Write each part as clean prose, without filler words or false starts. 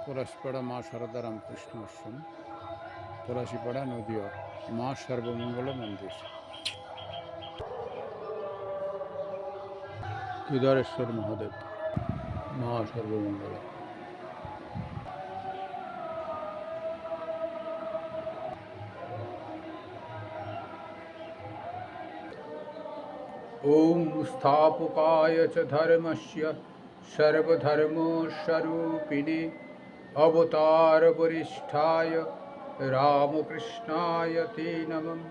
পলাশপাড়া মা শারদা রামকৃষ্ণ আশ্রম, পলাশিপাড়া নদীয়া, মা সর্বমঙ্গল মন্দির, কেদারেশ্বর মহাদেব, মা সর্বমঙ্গল। ওম স্থাপকায় চ ধর্মস্য সর্বধর্মস্বরূপিণে অবতার বরিষ্ঠায় রামকৃষ্ণায় তে নমঃ।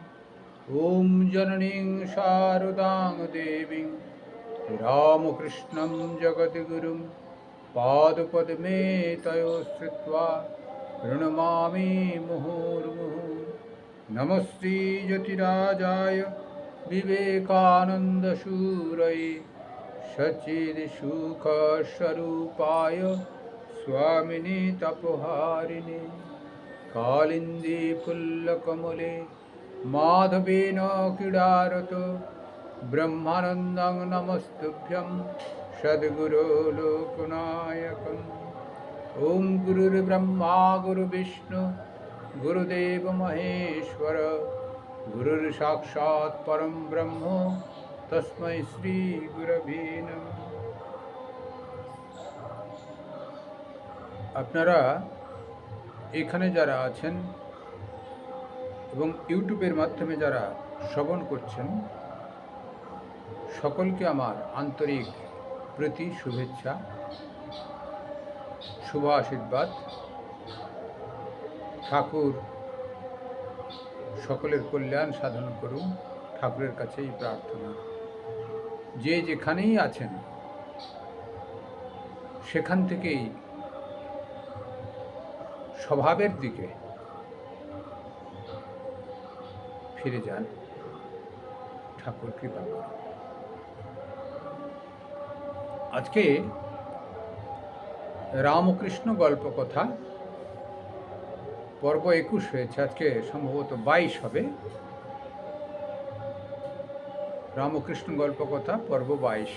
ওম জননীং শারদাং দেবীং রামকৃষ্ণं জগদ্গুরুং পাদপদ্মে তয়োঃ শ্রিত্वा প্রণমামি মুহুর্মুহুঃ। নমস্তে জ্যোতিরাজায় विवेकानन्दशूरये सच्चिदसुखस्वरूपाय स्वामिने तपोहारिणे कालिन्दे फुल्लकमले माधवेन क्रीडारतो ब्रह्मानन्दं नमस्तुभ्यं सद्गुरो लोकनायकम्। ॐ गुरुर्ब्रह्मा गुरुविष्णु गुरुदेव महेश्वर गुरुर् साक्षात् परम ब्रह्म तस्मै श्री गुरवे नमः। আপনারা এখানে যারা আছেন এবং ইউটিউবের মাধ্যমে যারা শ্রবণ করছেন, সকলকে আমার আন্তরিক প্রীতি, শুভেচ্ছা, শুভ আশীর্বাদ। ঠাকুর সকলের কল্যাণ সাধন করুন, ঠাকুরের কাছেই প্রার্থনা। যে যেখানেই আছেন সেখান থেকেই স্বভাবের দিকে ফিরে যান, ঠাকুর কৃপা করুন। আজকে রামকৃষ্ণ গল্প কথা পর্ব 21 হয়েছে, আজকে সম্ভবত 22 হবে। রামকৃষ্ণ গল্প কথা পর্ব 22।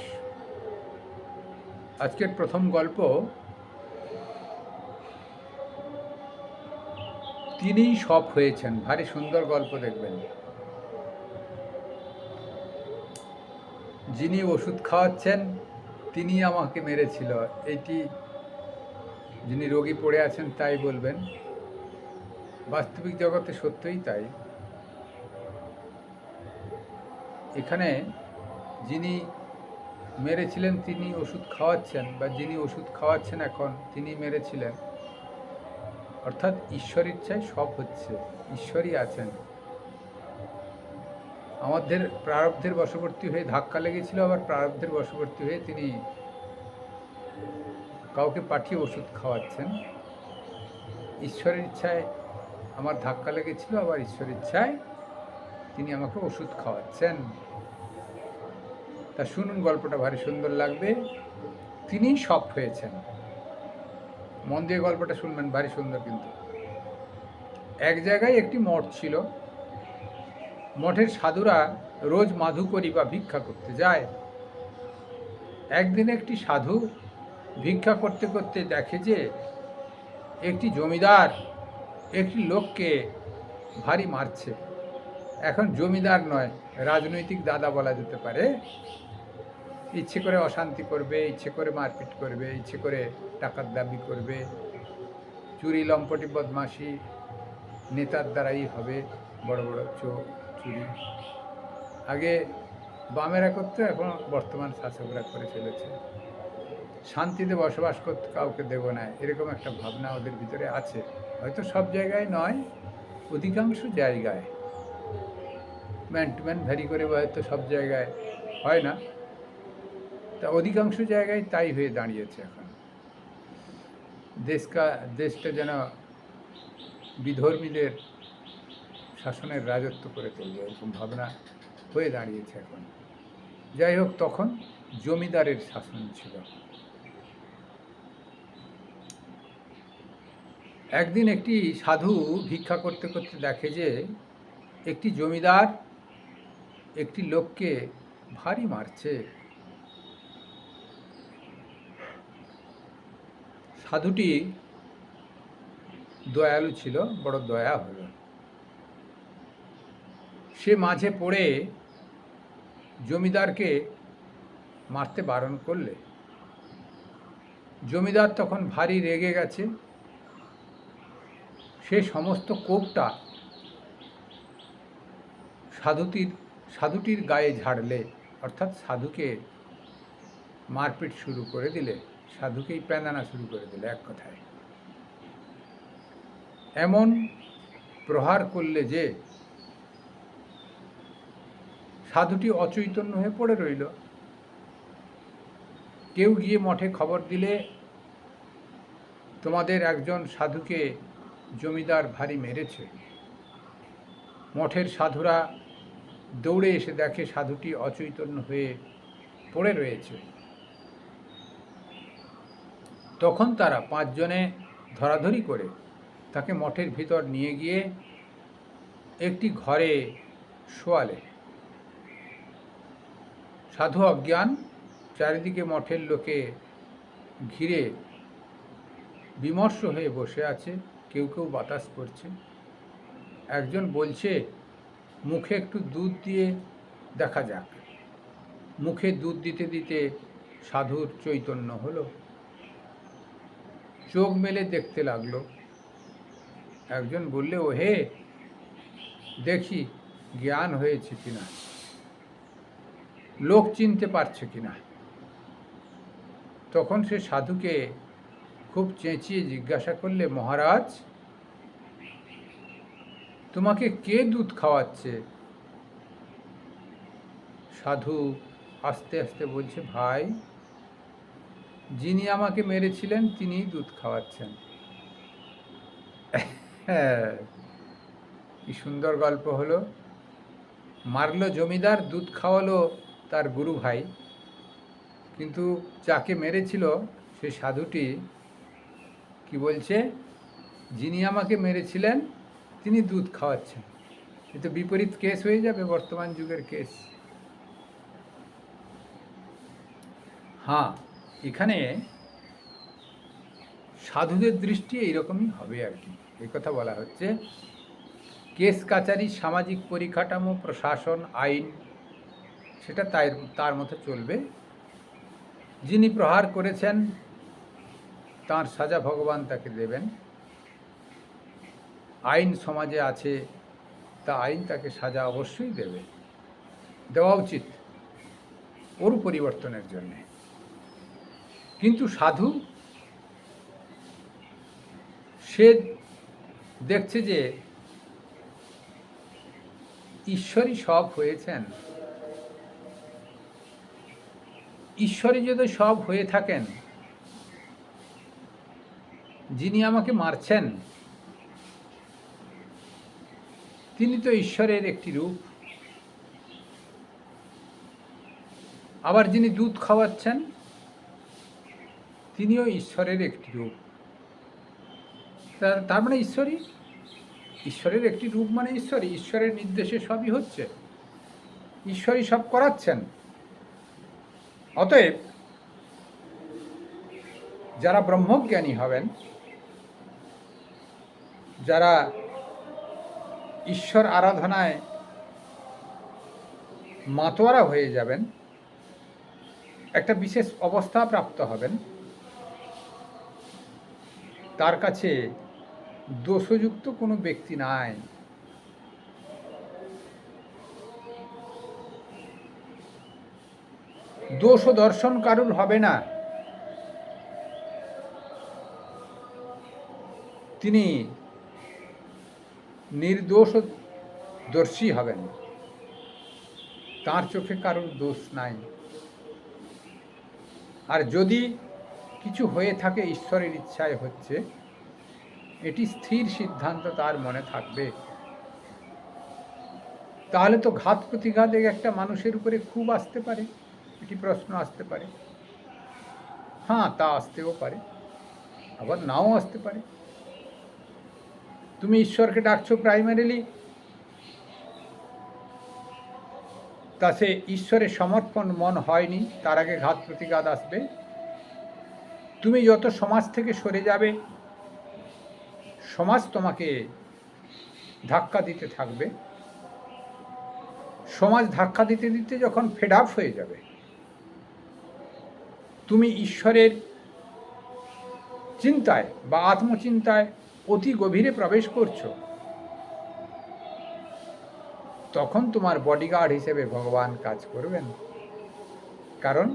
আজকের প্রথম গল্প, তিনিই সব হয়েছেন। ভারী সুন্দর গল্প, দেখবেন। যিনি ওষুধ খাওয়াচ্ছেন তিনি আমাকে মেরেছিল, এইটি যিনি রোগী পড়ে আছেন তাই বলবেন। বাস্তবিক জগতে সত্যই তাই। এখানে যিনি মেরেছিলেন তিনি ওষুধ খাওয়াচ্ছেন, বা যিনি ওষুধ খাওয়াচ্ছেন এখন তিনি মেরেছিলেন। অর্থাৎ ঈশ্বর ইচ্ছায় সব হচ্ছে, ঈশ্বরই আছেন। আমাদের প্রারব্ধের বশবর্তী হয়ে ধাক্কা লেগেছিল, আবার প্রারব্ধের বশবর্তী হয়ে তিনি কাউকে পাঠিয়ে ওষুধ খাওয়াচ্ছেন। ঈশ্বরের ইচ্ছায় আমার ধাক্কা লেগেছিল, আবার ঈশ্বরের ইচ্ছায় তিনি আমাকে ওষুধ খাওয়াচ্ছেন। তা শুনুন, গল্পটা ভারী সুন্দর লাগবে। তিনি সব হয়েছেন। মন দিয়ে গল্পটা শুনবেন, ভারী সুন্দর। কিন্তু এক জায়গায় একটি মঠ ছিল। মঠের সাধুরা রোজ মাধুকরী বা ভিক্ষা করতে যায়। একদিন একটি সাধু ভিক্ষা করতে করতে দেখে যে একটি জমিদার একটি লোককে ভারী মারছে। এখন জমিদার নয়, রাজনৈতিক দাদা বলা যেতে পারে। ইচ্ছে করে অশান্তি করবে, ইচ্ছে করে মারপিট করবে, ইচ্ছে করে টাকার দাবি করবে, চুরি লম্পটি বদমাশি নেতার দ্বারাই হবে। বড় বড় চুরি আগে বামেরা করতে, এখন বর্তমান শাসকরা করে চলেছে। শান্তিতে বসবাস করতে কাউকে দেব না, এরকম একটা ভাবনা ওদের ভিতরে আছে। হয়তো সব জায়গায় নয়, অধিকাংশ জায়গায়। ম্যান টু ম্যান ভ্যারি করে হয়তো সব জায়গায় হয় না, তা অধিকাংশ জায়গায় তাই হয়ে দাঁড়িয়েছে। এখন দেশটা যেন বিধর্মীদের শাসনের রাজত্ব করে চলবে, এরকম ভাবনা হয়ে দাঁড়িয়েছে এখন। যাই হোক, তখন জমিদারের শাসন ছিল। একদিন একটি সাধু ভিক্ষা করতে করতে দেখে যে একটি জমিদার একটি লোককে ভারী মারছে। সাধুটি দয়ালু ছিল, বড় দয়া হলো। সে মাঝে পড়ে জমিদারকে মারতে বারণ করলে। জমিদার তখন ভারী রেগে গেছে। সে সমস্ত কোপটা সাধুটির গায়ে ঝাড়লে, অর্থাৎ সাধুকে মারপিট শুরু করে দিলে, সাধুকেই প্যাঁদানা শুরু করে দিলে এক কথায়। এমন প্রহার করলে যে সাধুটি অচৈতন্য হয়ে পড়ে রইল। কেউ গিয়ে মঠে খবর দিলে, তোমাদের একজন সাধুকে জমিদার ভারী মেরেছে। মঠের সাধুরা দৌড়ে এসে দেখে সাধুটি অচৈতন্য হয়ে পড়ে রয়েছে। তখন তারা 5 জনে ধরাধরি করে তাকে মঠের ভিতর নিয়ে গিয়ে একটি ঘরে শোয়ালে। সাধু অজ্ঞান, চারিদিকে মঠের লোকে ঘিরে বিমর্ষ হয়ে বসে আছে। কেউ কেউ বাতাস করছে। একজন বলছে, মুখে একটু দুধ দিয়ে দেখা যাক। মুখে দুধ দিতে দিতে সাধুর চৈতন্য হলো। চোখ মেলে দেখতে লাগলো। একজন বললে, ও হে, দেখি জ্ঞান হয়েছে কিনা, লোক চিনতে পারছে কিনা। তখন সে সাধুকে খুব চেঁচিয়ে জিজ্ঞাসা করলে, মহারাজ, তোমাকে কে দুধ খাওয়াচ্ছে? সাধু আস্তে আস্তে বলছে, ভাই, যিনি আমাকে মেরেছিলেন তিনিই দুধ খাওয়াচ্ছেন। কি সুন্দর গল্প হলো। মারলো জমিদার, দুধ খাওয়ালো তার গুরু ভাই, কিন্তু যাকে মেরেছিল সেই সাধুটি কি বলছে, যিনি আমাকে মেরেছিলেন তিনি দুধ খাওয়াচ্ছেন। এ তো বিপরীত কেস হয়ে যাবে, বর্তমান যুগের কেস। হ্যাঁ, এখানে সাধুদের দৃষ্টি এইরকমই হবে আর কি, এই কথা বলা হচ্ছে। কেস কাচারি, সামাজিক পরিকাঠামো, প্রশাসন, আইন, সেটা তার মতো চলবে। যিনি প্রহার করেছেন তার সাজা ভগবান তাকে দেবেন। আইন সমাজে আছে, তা আইন তাকে সাজা অবশ্যই দেওয়া উচিত ওর পরিবর্তনের জন্যে। কিন্তু সাধু সে দেখছে যে ঈশ্বরই সব হয়েছেন। ঈশ্বরই যদি সব হয়ে থাকেন, যিনি আমাকে মারছেন তিনি তো ঈশ্বরের একটি রূপ। আবার যিনি দুধ খাওয়াচ্ছেন তিনিও ঈশ্বরের একটি রূপ। তার মানে ঈশ্বরের একটি রূপ, মানে ঈশ্বরের নির্দেশে সবই হচ্ছে, ঈশ্বরই সব করাচ্ছেন। অতএব যারা ব্রহ্মজ্ঞানী হবেন, যারা ঈশ্বর আরাধনায় মাতোয়ারা হয়ে যাবেন, একটা বিশেষ অবস্থা প্রাপ্ত হবেন, তার কাছে দোষযুক্ত কোনো ব্যক্তি নাই। দোষ দর্শন কারুর হবে না। তিনি নির্দোষদর্শী হবেন। তার চোখে কারুর দোষ নাই। আর যদি কিছু হয়ে থাকে ঈশ্বরের ইচ্ছায় হচ্ছে, এটি স্থির সিদ্ধান্ত তার মনে থাকবে। তাহলে তো ঘাত প্রতিঘাতে একটা মানুষের উপরে খুব আসতে পারে, এটি প্রশ্ন আসতে পারে। হ্যাঁ, তা আসতেও পারে, আবার নাও আসতে পারে। তুমি ঈশ্বরকে ডাকছো প্রাইমারিলি, তা সে ঈশ্বরের সমর্পণ মন হয়নি, তার আগে ঘাত প্রতিঘাত আসবে। তুমি যত সমাজ থেকে সরে যাবে, সমাজ তোমাকে ধাক্কা দিতে থাকবে। সমাজ ধাক্কা দিতে দিতে যখন ফেড আপ হয়ে যাবে, তুমি ঈশ্বরের চিন্তায় বা আত্মচিন্তায় অতি গভীরে প্রবেশ করছো, তখন তোমার বডিগার্ড হিসেবে ভগবান কাজ করবেন। কারণ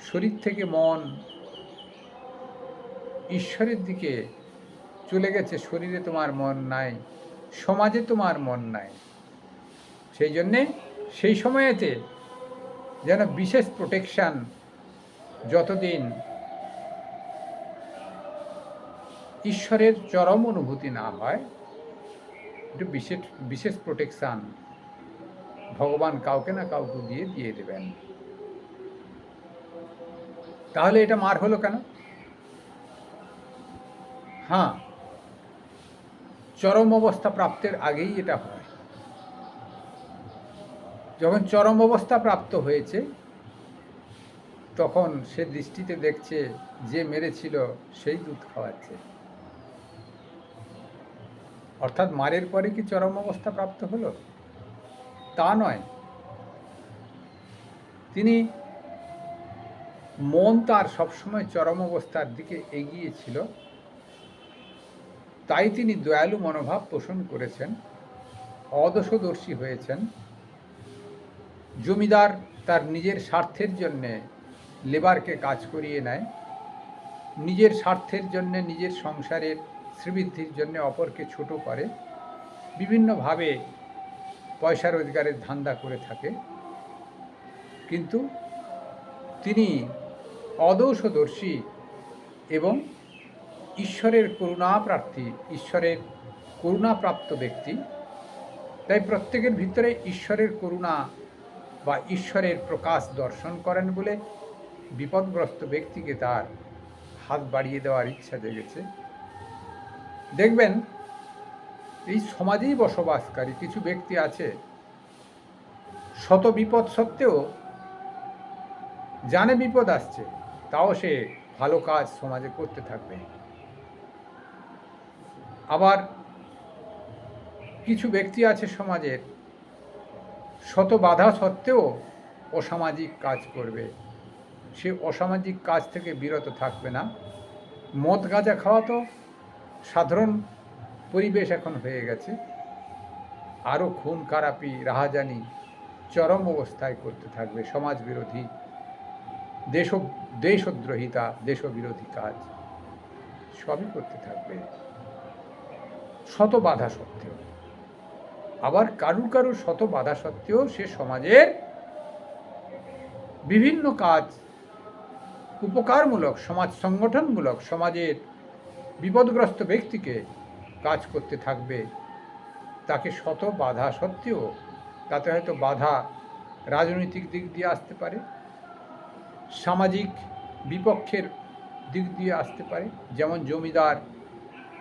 শরীর থেকে মন ঈশ্বরের দিকে চলে গেছে, শরীরে তোমার মন নাই, সমাজে তোমার মন নাই। সেই জন্যে সেই সময়েতে যেন বিশেষ প্রোটেকশান, যতদিন ঈশ্বরের চরম অনুভূতি না হয়, একটু বিশেষ বিশেষ প্রোটেকশান ভগবান কাউকে না কাউকে দিয়ে দেবেন। তাহলে এটা মার হলো কেন? হ্যাঁ, চরম অবস্থা প্রাপ্তের আগেই এটা হয়। যখন চরম অবস্থা প্রাপ্ত হয়েছে, তখন সে দৃষ্টিতে দেখছে যে মেরেছিল সেই দুধ খাওয়াচ্ছে। অর্থাৎ মারের পরে কি চরম অবস্থা প্রাপ্ত হলো? তা নয়। তিনি মন তার সবসময় চরম অবস্থার দিকে এগিয়েছিল, তাই তিনি দয়ালু মনোভাব পোষণ করেছেন, অদোষদর্শী হয়েছেন। জমিদার তার নিজের স্বার্থের জন্যে লেবারকে কাজ করিয়ে নেয়, নিজের স্বার্থের জন্যে, নিজের সংসারের শ্রীবৃদ্ধির জন্যে অপরকে ছোট করে, বিভিন্নভাবে পয়সা রোজগারের ধান্দা করে থাকে। কিন্তু তিনি অদোষদর্শী এবং ঈশ্বরের করুণাপ্রার্থী, ঈশ্বরের করুণাপ্রাপ্ত ব্যক্তি। তাই প্রত্যেকের ভিতরে ঈশ্বরের করুণা বা ঈশ্বরের প্রকাশ দর্শন করেন বলে বিপদগ্রস্ত ব্যক্তিকে তার হাত বাড়িয়ে দেওয়ার ইচ্ছা জেগেছে। দেখবেন এই সমাজেই বসবাসকারী কিছু ব্যক্তি আছে, শত বিপদ সত্ত্বেও জানে বিপদ আসছে, তাও সে ভালো কাজ সমাজে করতে থাকবে। আবার কিছু ব্যক্তি আছে সমাজের, শত বাধা সত্ত্বেও অসামাজিক কাজ করবে। সে অসামাজিক কাজ থেকে বিরত থাকবে না। মদ গাঁজা খাওয়া তো সাধারণ পরিবেশ এখন হয়ে গেছে। আরও খুন খারাপি, রাহাজানি চরম অবস্থায় করতে থাকবে। সমাজ বিরোধী, দেশদ্রোহিতা, দেশবিরোধী কাজ সবই করতে থাকবে শত বাধা সত্ত্বেও। আবার কারুর শত বাধা সত্ত্বেও সে সমাজের বিভিন্ন কাজ, উপকারমূলক, সমাজ সংগঠনমূলক, সমাজের বিপদগ্রস্ত ব্যক্তিকে কাজ করতে থাকবে। তাকে শত বাধা সত্ত্বেও, তাতে হয়তো বাধা রাজনৈতিক দিক দিয়ে আসতে পারে, সামাজিক বিপক্ষের দিক দিয়ে আসতে পারে। যেমন জমিদার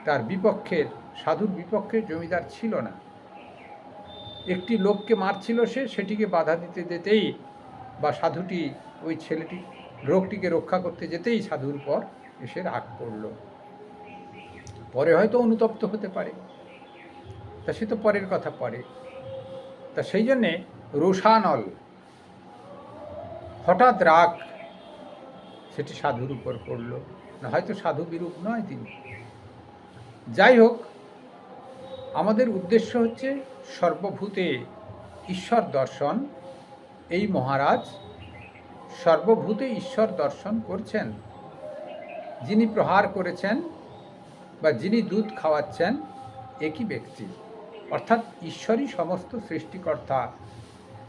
তার বিপক্ষের, সাধুর বিপক্ষে জমিদার ছিল না, একটি লোককে মারছিল সে, সেটিকে বাধা দিতে যেতেই বা সাধুটি ওই ছেলেটি লোকটিকে রক্ষা করতে যেতেই সাধুর পর এসে রাগ পড়ল। পরে হয়তো অনুতপ্ত হতে পারে, তা সে তো পরের কথা পরে। তা সেই জন্যে রোষানল, হঠাৎ রাগ সেটি সাধুর উপর পড়ল, না হয়তো সাধু বিরূপ নয় তিনি। যাই হোক, আমাদের উদ্দেশ্য হচ্ছে সর্বভূতে ঈশ্বর দর্শন। এই মহারাজ সর্বভূতে ঈশ্বর দর্শন করছেন। যিনি প্রহার করেছেন বা যিনি দুধ খাওয়াচ্ছেন একই ব্যক্তি, অর্থাৎ ঈশ্বরই সমস্ত সৃষ্টিকর্তা,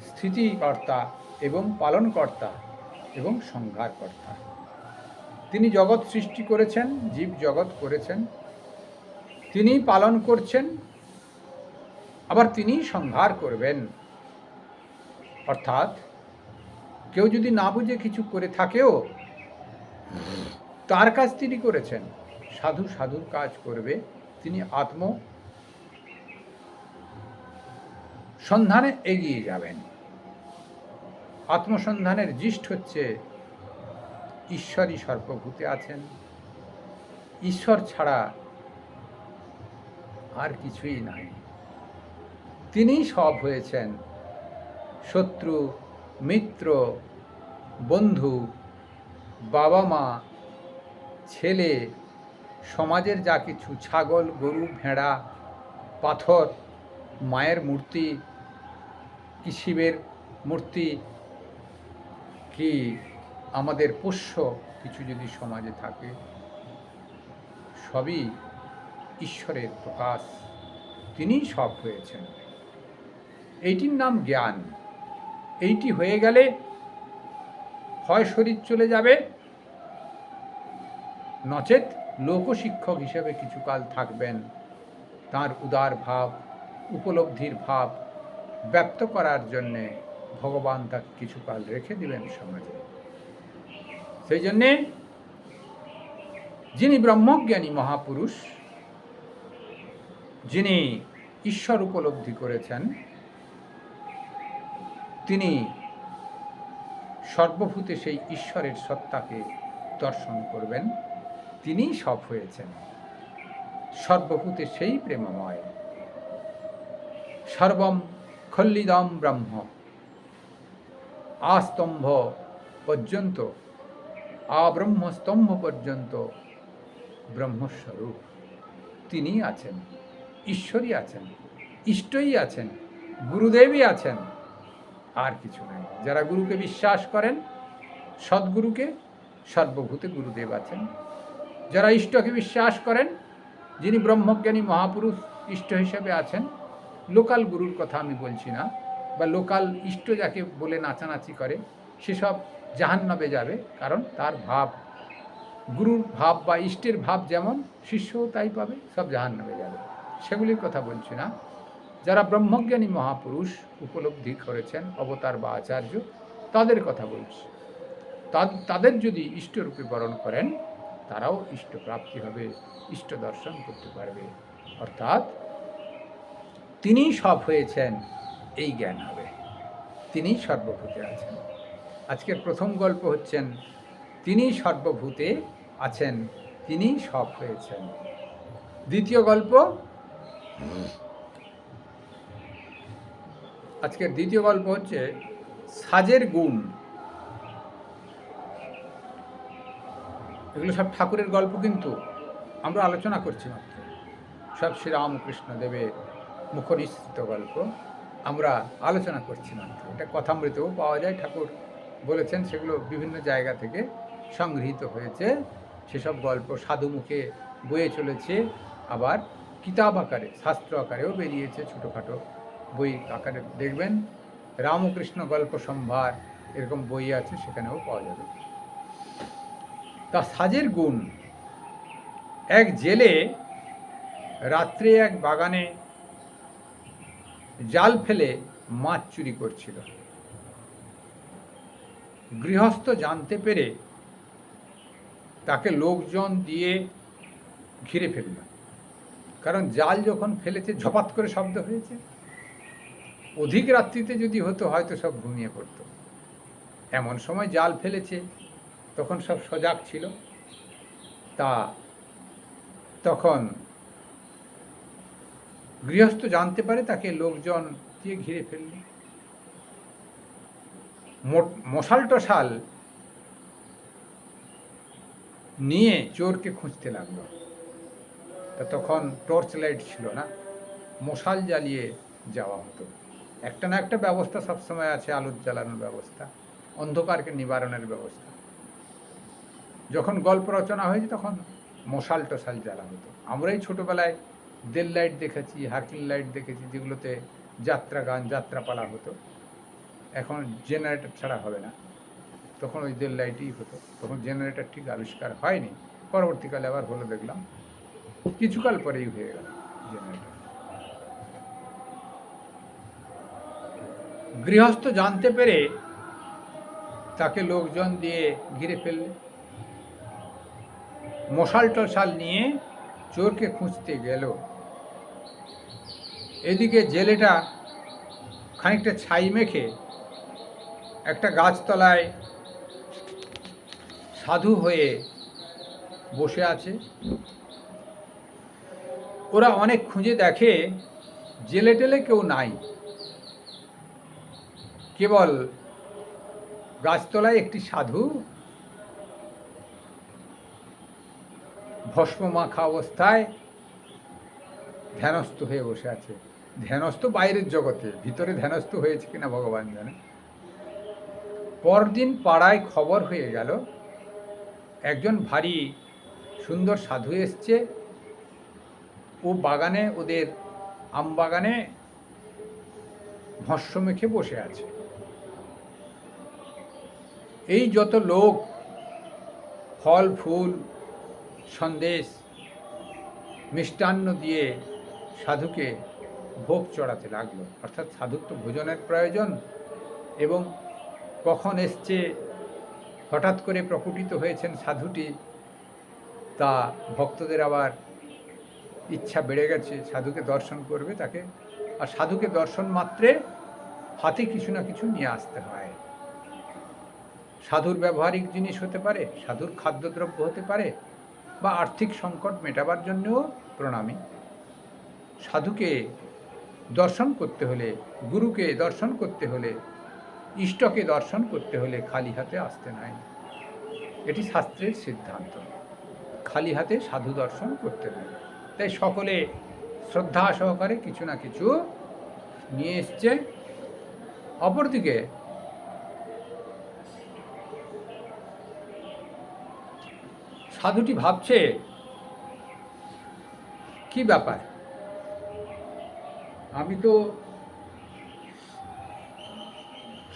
স্থিতিকর্তা এবং পালনকর্তা এবং সংহারকর্তা। তিনি জগৎ সৃষ্টি করেছেন, জীব জগৎ করেছেন, তিনিই পালন করছেন, আবার তিনিই সংহার করবেন। অর্থাৎ কেউ যদি না বুঝে কিছু করে থাকেও, তার কাজ তিনি করেছেন। সাধু সাধুর কাজ করবে, তিনি আত্ম সন্ধানে এগিয়ে যাবেন। আত্মসন্ধানের জিষ্ট হচ্ছে ঈশ্বরই সর্বভূতে আছেন। ঈশ্বর ছাড়া আর কিছুই নাই। তিনি সব হয়েছেন। শত্রু, মিত্র, বন্ধু, বাবা মা, ছেলে, সমাজের যা কিছু, ছাগল, গরু, ভেড়া, পাথর, মায়ের মূর্তি, কি শিবের মূর্তি, কি আমাদের পোষ্য কিছু যদি সমাজে থাকে, সবই ঈশ্বরের প্রকাশ। তিনিই সব হয়েছেন। এইটির নাম জ্ঞান। এইটি হয়ে গেলে হয় শরীর চলে যাবে, নচেৎ লোকশিক্ষক হিসেবে কিছুকাল থাকবেন। তাঁর উদার ভাব, উপলব্ধির ভাব ব্যক্ত করার জন্যে ভগবান তাকে কিছুকাল রেখে দিবেন সমাজে। সেই জন্যে যিনি ব্রহ্মজ্ঞানী মহাপুরুষ, যিনি ঈশ্বর উপলব্ধি করেছেন, তিনি সর্বভূতে সেই ঈশ্বরের সত্তাকে দর্শন করবেন। তিনিই সব হয়েছেন। সর্বভূতে সেই প্রেমময়। সর্বম খল্লিদম ব্রহ্ম। আস্তম্ভ পর্যন্ত, আব্রহ্মস্তম্ভ পর্যন্ত ব্রহ্মস্বরূপ। তিনি আছেন, ঈশ্বরই আছেন, ইষ্টই আছেন, গুরুদেবই আছেন, আর কিছু নাই। যারা গুরুকে বিশ্বাস করেন, সদ্গুরুকে, সর্বভূতে গুরুদেব আছেন। যারা ইষ্টকে বিশ্বাস করেন, যিনি ব্রহ্মজ্ঞানী মহাপুরুষ ইষ্ট হিসেবে আছেন, লোকাল গুরুর কথা আমি বলছি না, বা লোকাল ইষ্ট যাকে বলে নাচানাচি করে, সেসব জাহান্নামে যাবে। কারণ তার ভাব, গুরুর ভাব বা ইষ্টের ভাব যেমন, শিষ্যও তাই পাবে, সব জাহান্নামে যাবে। সেগুলির কথা বলছি না। যারা ব্রহ্মজ্ঞানী মহাপুরুষ উপলব্ধি করেছেন, অবতার বা আচার্য, তাদের কথা বলছি। তাদের যদি ইষ্টরূপে বরণ করেন, তারাও ইষ্ট প্রাপ্তি হবে, ইষ্ট দর্শন করতে পারবে। অর্থাৎ তিনিই সব হয়েছেন, এই জ্ঞান হবে। তিনিই সর্বভূতে আছেন। আজকের প্রথম গল্প হচ্ছেন তিনিই সর্বভূতে আছেন, তিনিই সব হয়েছেন। দ্বিতীয় গল্প, আজকের দ্বিতীয় গল্প হচ্ছে সাজের গুণ। এগুলো সব ঠাকুরের গল্প, কিন্তু আমরা আলোচনা করছি মাত্র। সব শ্রীরামকৃষ্ণ দেবের মুখনিসৃত গল্প, আমরা আলোচনা করছি মাত্র। এটা কথামৃতেও পাওয়া যায়, ঠাকুর বলেছেন, সেগুলো বিভিন্ন জায়গা থেকে সংগৃহীত হয়েছে। সেসব গল্প সাধু মুখে বয়ে চলেছে, আবার কিতাব আকারে, শাস্ত্র আকারেও বেরিয়েছে, ছোটোখাটো বই আকারে দেখবেন। রামকৃষ্ণ গল্প সম্ভার এরকম বই আছে, সেখানেও পাওয়া যাবে। তা সাজের গুণ। এক জেলে রাত্রে এক বাগানে জাল ফেলে মাছ চুরি করছিল। গৃহস্থ জানতে পেরে তাকে লোকজন দিয়ে ঘিরে ফেলল। কারণ জাল যখন ফেলেছে, ঝপাত করে শব্দ হয়েছে। অধিক রাত্রিতে যদি হতো, হয়তো সব ঘুমিয়ে পড়তো। এমন সময় জাল ফেলেছে, তখন সব সজাগ ছিল। তা তখন গৃহস্থ জানতে পারে, তাকে লোকজন দিয়ে ঘিরে ফেলল। মশাল টশাল নিয়ে চোরকে খুঁজতে লাগলো। তা তখন টর্চ লাইট ছিল না, মশাল জ্বালিয়ে যাওয়া হতো। একটা না একটা ব্যবস্থা সবসময় আছে, আলোর জ্বালানোর ব্যবস্থা, অন্ধকারকে নিবারণের ব্যবস্থা। যখন গল্প রচনা হয়েছে, তখন মশাল টশাল জ্বালা হতো। আমরাই ছোটোবেলায় দেল লাইট দেখেছি, হার্কিল লাইট দেখেছি, যেগুলোতে যাত্রা গান, যাত্রাপালা হতো। এখন জেনারেটর ছাড়া হবে না, তখন ওই দেল লাইটই হতো। তখন জেনারেটর ঠিক আবিষ্কার হয়নি, পরবর্তীকালে আবার হলো, দেখলাম কিছুকাল পরেই হয়ে গেল জেনারেটর। গৃহস্থ জানতে পেরে তাকে লোকজন দিয়ে ঘিরে ফেললে। মশাল টশাল নিয়ে চোরকে খুঁজতে গেল। এদিকে জেলেটা খানিকটা ছাই মেখে একটা গাছতলায় সাধু হয়ে বসে আছে। ওরা অনেক খুঁজে দেখে জেলে টেলে কেউ নাই, কেবল গাছতলায় একটি সাধু ভস্ম মাখা অবস্থায় ধ্যানস্থ হয়ে বসে আছে। ধ্যানস্থ বাইরের জগতে, ভিতরে ধ্যানস্থ হয়েছে কিনা ভগবান জানে। পরদিন পাড়ায় খবর হয়ে গেল একজন ভারী সুন্দর সাধু এসছে, ও বাগানে, ওদের আম বাগানে ভস্ম মেখে বসে আছে। এই যত লোক ফল ফুল সন্দেশ মিষ্টান্ন দিয়ে সাধুকে ভোগ চড়াতে লাগলো। অর্থাৎ সাধুর তো ভোজনের প্রয়োজন, এবং কখন এসছে, হঠাৎ করে প্রকটিত হয়েছেন সাধুটি, তা ভক্তদের আবার ইচ্ছা বেড়ে গেছে, সাধুকে দর্শন করবে তাকে। আর সাধুকে দর্শন মাত্রে হাতে কিছু না কিছু নিয়ে আসতে হয়। সাধুর ব্যবহারিক জিনিস হতে পারে, সাধুর খাদ্যদ্রব্য হতে পারে, বা আর্থিক সংকট মেটাবার জন্যও প্রণামী। সাধুকে দর্শন করতে হলে, গুরুকে দর্শন করতে হলে, ইষ্টকে দর্শন করতে হলে খালি হাতে আসতে নাই। এটি শাস্ত্রের সিদ্ধান্ত, খালি হাতে সাধু দর্শন করতে নাই। তাই সকলে শ্রদ্ধা সহকারে কিছু না কিছু নিয়ে এসছে। অপরদিকে সাধুটি ভাবছে, কি ব্যাপার, আমি তো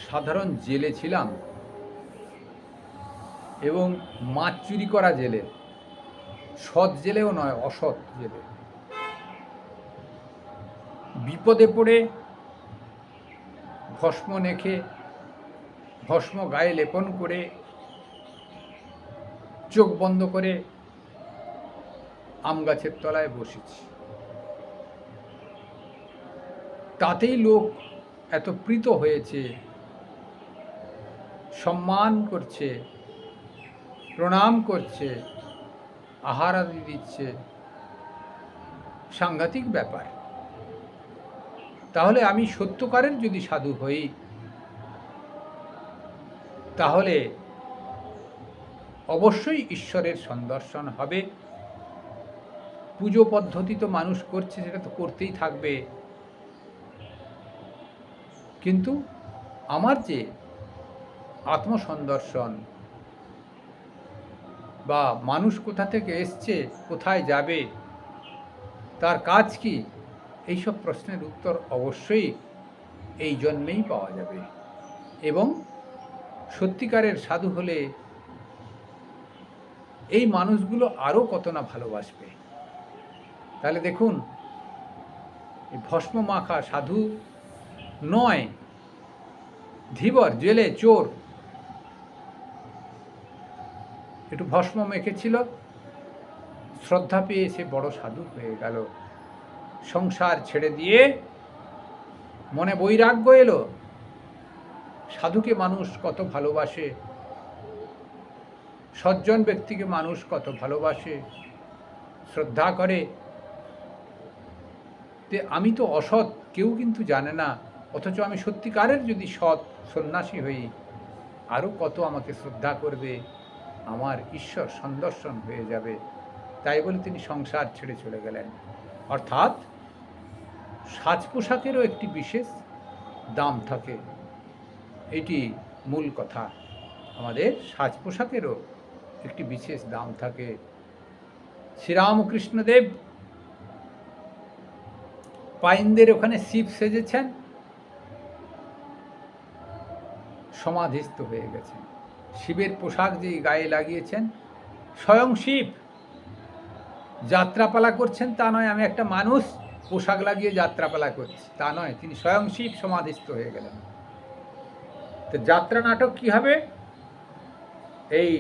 সাধারণ জেলে ছিলাম, এবং মাছ চুরি করা জেলে, সৎ জেলেও নয়, অসৎ জেলে। বিপদে পড়ে ভস্ম মেখে, ভস্ম গায়ে লেপন করে, চোখ বন্ধ করে আম গাছের তলায় বসেছি। তাতেই লোক এত প্রীত হয়েছে, সম্মান করছে, প্রণাম করছে, আহার আদি দিচ্ছে। সাংঘাতিক ব্যাপার। তাহলে আমি সত্যকারের যদি সাধু হই, তাহলে অবশ্যই ঈশ্বরের সন্দর্শন হবে। পুজো পদ্ধতি তো মানুষ করছে, সেটা তো করতেই থাকবে, কিন্তু আমার যে আত্মসন্দর্শন, বা মানুষ কোথা থেকে এসছে, কোথায় যাবে, তার কাজ কি, এইসব প্রশ্নের উত্তর অবশ্যই এই জন্মেই পাওয়া যাবে। এবং সত্যিকারের সাধু হলে এই মানুষগুলো আরও কত না ভালোবাসবে। তাহলে দেখুন, এই ভস্ম মাখা সাধু নয়, ধীবর, জেলে, চোর, একটু ভস্ম মেখেছিল, শ্রদ্ধা পেয়ে সে বড় সাধু হয়ে গেল। সংসার ছেড়ে দিয়ে মনে বৈরাগ্য এলো। সাধুকে মানুষ কত ভালোবাসে, সজ্জন ব্যক্তিকে মানুষ কত ভালোবাসে, শ্রদ্ধা করে। আমি তো অসৎ, কেউ কিন্তু জানে না, অথচ আমি সত্যিকারের যদি সৎ সন্ন্যাসী হই, আরও কত আমাকে শ্রদ্ধা করবে, আমার ঈশ্বর সন্দর্শন হয়ে যাবে। তাই বলে তিনি সংসার ছেড়ে চলে গেলেন। অর্থাৎ সাজ পোশাকেরও একটি বিশেষ দাম থাকে, এটি মূল কথা। আমাদের সাজ পোশাকেরও একটি বিশেষ দাম থাকে। শ্রীরামকৃষ্ণদেব পাইনদের ওখানে শিব সেজেছেন, সমাধিস্থ হয়ে গেছেন। শিবের পোশাক যে গায়ে লাগিয়েছেন, স্বয়ং শিব। যাত্রাপালা করছেন তা নয়, আমি একটা মানুষ পোশাক লাগিয়ে যাত্রাপালা করছি তা নয়, তিনি স্বয়ং শিব সমাধিস্থ হয়ে গেলেন। তো যাত্রা নাটক কি হবে? এই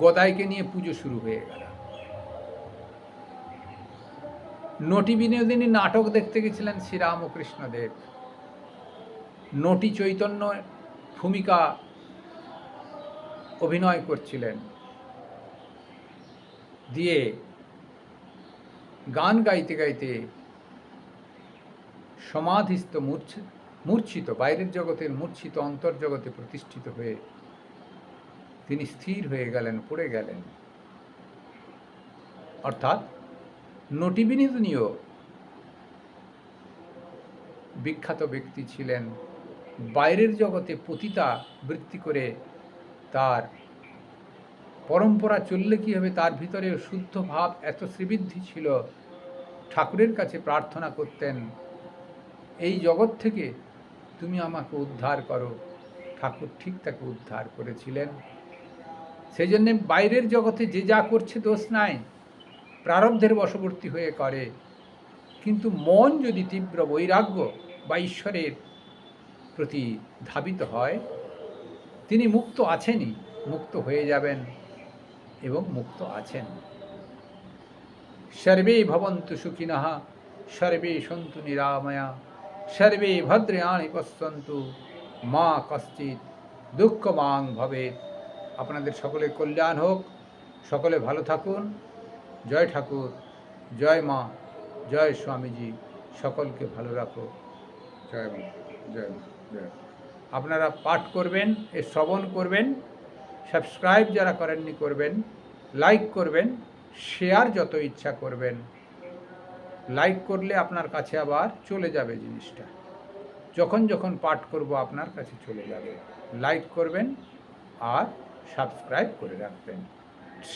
গদাইকে নিয়ে পুজো শুরু হয়ে গেল। নটি বিনোদিনী নাটক দেখতে গেছিলেন শ্রীরামকৃষ্ণদেব। নটি চৈতন্য ভূমিকা অভিনয় করছিলেন, দিয়ে গান গাইতে গাইতে সমাধিস্থ মূর্ছিত, বাইরের জগতের মূর্ছিত অন্তর্জগতে প্রতিষ্ঠিত হয়ে তিনি স্থির হয়ে গেলেন, পড়ে গেলেন। অর্থাৎ নটিবিনোদিনীও বিখ্যাত ব্যক্তি ছিলেন। বাইরের জগতে পতিতা বৃত্তি করে তার পরম্পরা চললে কী হবে, তার ভিতরে শুদ্ধ ভাব এত শ্রীবৃদ্ধি ছিল, ঠাকুরের কাছে প্রার্থনা করতেন, এই জগৎ থেকে তুমি আমাকে উদ্ধার করো। ঠাকুর ঠিক তাকে উদ্ধার করেছিলেন। সেই জন্যে বাইরের জগতে যে যা করছে দোষ নাই, প্রারব্ধের বশবর্তী হয়ে করে, কিন্তু মন যদি তীব্র বৈরাগ্য বা ঈশ্বরের প্রতি ধাবিত হয়, তিনি মুক্ত আছেনই, মুক্ত হয়ে যাবেন এবং মুক্ত আছেন। সর্বে ভবন্তু সুখিনঃ, সর্বে সন্তু নিরাময়া, সর্বে ভদ্রাণি পশ্যন্তু, মা কশ্চিৎ দুঃখমাং ভবেৎ। আপনাদের সকলের কল্যাণ হোক, সকলে ভালো থাকুন। জয় ঠাকুর, জয় মা, জয় স্বামীজি, সকলকে ভালো রাখো। জয় মা, জয় মা, জয়। আপনারা পাঠ করবেন, শ্রবণ করবেন, সাবস্ক্রাইব যারা করেননি করবেন, লাইক করবেন, শেয়ার যত ইচ্ছা করবেন। লাইক করলে আপনার কাছে আবার চলে যাবে জিনিসটা, যখন যখন পাঠ করব আপনার কাছে চলে যাবে। লাইক করবেন আর সাবস্ক্রাইব করে রাখবেন।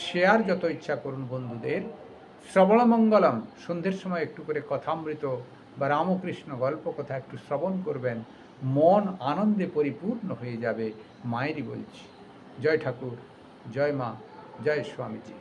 শেয়ার যত ইচ্ছা করুন বন্ধুদের। শ্রবণমঙ্গলম, সন্ধ্যের সময় একটু করে কথামৃত বা রামকৃষ্ণ গল্প কথা একটু শ্রবণ করবেন, মন আনন্দে পরিপূর্ণ হয়ে যাবে। মায়েরই বলছি। জয় ঠাকুর, জয় মা, জয় স্বামীজি।